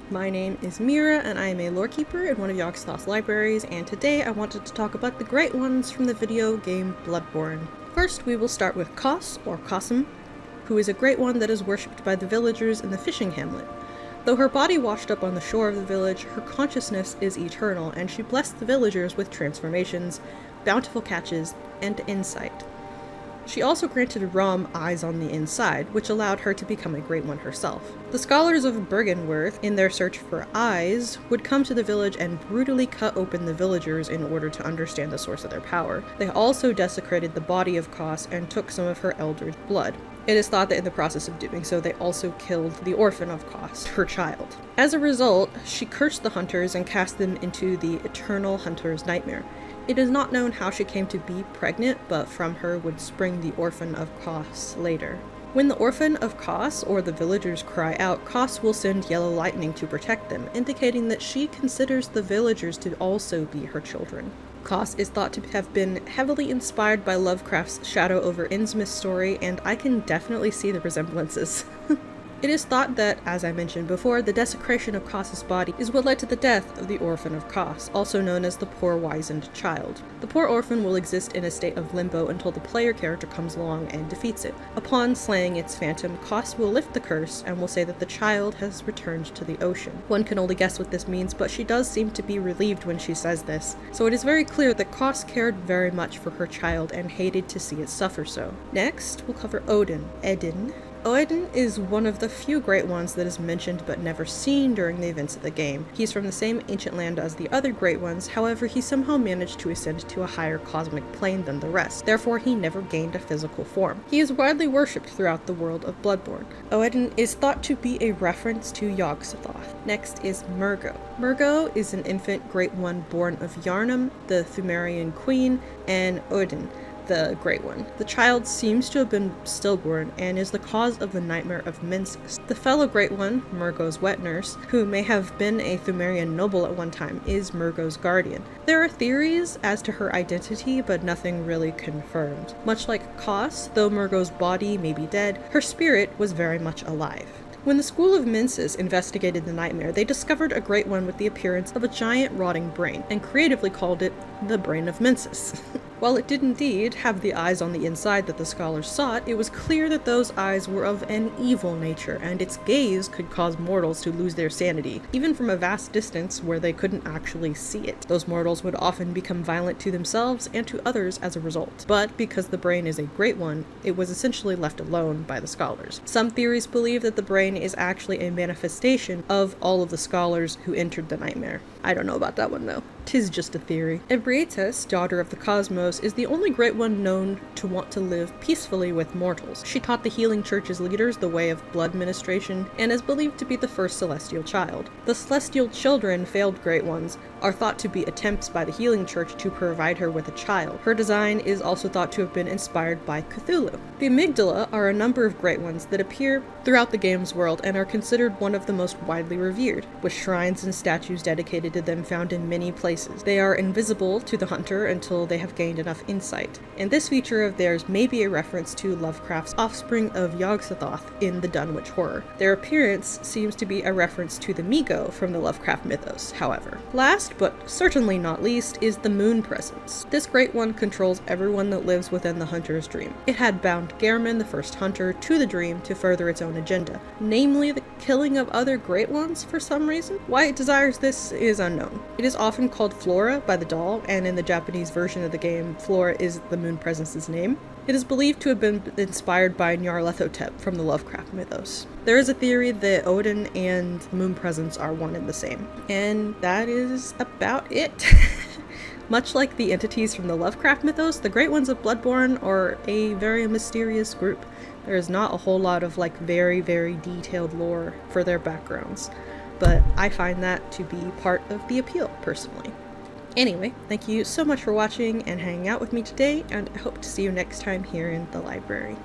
My name is Meerah, and I am a Lorekeeper in one of Yogg-Sothoth's libraries, and today I wanted to talk about the great ones from the video game Bloodborne. First, we will start with Kos, or Kosm, who is a great one that is worshipped by the villagers in the fishing hamlet. Though her body washed up on the shore of the village, her consciousness is eternal, and she blessed the villagers with transformations, bountiful catches, and insight. She also granted Rom eyes on the inside, which allowed her to become a great one herself. The scholars of Bergenworth, in their search for eyes, would come to the village and brutally cut open the villagers in order to understand the source of their power. They also desecrated the body of Kos and took some of her Eldritch blood. It is thought that in the process of doing so, they also killed the orphan of Kos, her child. As a result, she cursed the hunters and cast them into the eternal hunter's nightmare. It is not known how she came to be pregnant, but from her would spring the orphan of Kos later. When the orphan of Kos, or the villagers, cry out, Kos will send yellow lightning to protect them, indicating that she considers the villagers to also be her children. Kos is thought to have been heavily inspired by Lovecraft's Shadow over Innsmouth's story, and I can definitely see the resemblances. It is thought that, as I mentioned before, the desecration of Kos's body is what led to the death of the orphan of Kos, also known as the poor wizened child. The poor orphan will exist in a state of limbo until the player character comes along and defeats it. Upon slaying its phantom, Kos will lift the curse and will say that the child has returned to the ocean. One can only guess what this means, but she does seem to be relieved when she says this, so it is very clear that Kos cared very much for her child and hated to see it suffer so. Next, we'll cover Odin. Odin is one of the few great ones that is mentioned but never seen during the events of the game. He's from the same ancient land as the other great ones, however he somehow managed to ascend to a higher cosmic plane than the rest, therefore he never gained a physical form. He is widely worshipped throughout the world of Bloodborne. Odin is thought to be a reference to Yogg-Sothoth. Next is Murgo. Murgo is an infant great one born of Yharnam, the Pthumerian queen, and Odin, the Great One. The child seems to have been stillborn and is the cause of the nightmare of Mensis. The fellow Great One, Murgo's wet nurse, who may have been a Pthumerian noble at one time, is Murgo's guardian. There are theories as to her identity, but nothing really confirmed. Much like Kos, though Murgo's body may be dead, her spirit was very much alive. When the School of Mensis investigated the nightmare, they discovered a great one with the appearance of a giant rotting brain, and creatively called it the Brain of Mensis. While it did indeed have the eyes on the inside that the scholars sought, it was clear that those eyes were of an evil nature, and its gaze could cause mortals to lose their sanity, even from a vast distance where they couldn't actually see it. Those mortals would often become violent to themselves and to others as a result. But because the brain is a great one, it was essentially left alone by the scholars. Some theories believe that the brain is actually a manifestation of all of the scholars who entered the nightmare. I don't know about that one though. 'Tis just a theory. Ebrietas, daughter of the cosmos, is the only great one known to want to live peacefully with mortals. She taught the Healing Church's leaders the way of blood ministration, and is believed to be the first celestial child. The celestial children, failed great ones, are thought to be attempts by the Healing Church to provide her with a child. Her design is also thought to have been inspired by Cthulhu. The Amygdala are a number of great ones that appear throughout the game's world and are considered one of the most widely revered, with shrines and statues dedicated to them found in many places. They are invisible to the hunter until they have gained enough insight, and this feature of theirs may be a reference to Lovecraft's offspring of Yogg-Sothoth in the Dunwich Horror. Their appearance seems to be a reference to the Migo from the Lovecraft mythos, however. Last, but certainly not least, is the Moon Presence. This great one controls everyone that lives within the hunter's dream. It had bound Gehrman, the first hunter, to the dream to further its own agenda, namely the killing of other great ones for some reason. Why it desires this is unknown. It is often called Flora by the doll, and in the Japanese version of the game, Flora is the Moon Presence's name. It is believed to have been inspired by Nyarlathotep from the Lovecraft mythos. There is a theory that Odin and Moon Presence are one and the same. And that is about it. Much like the entities from the Lovecraft mythos, the Great Ones of Bloodborne are a very mysterious group. There is not a whole lot of very, very detailed lore for their backgrounds, but I find that to be part of the appeal, personally. Anyway, thank you so much for watching and hanging out with me today, and I hope to see you next time here in the library.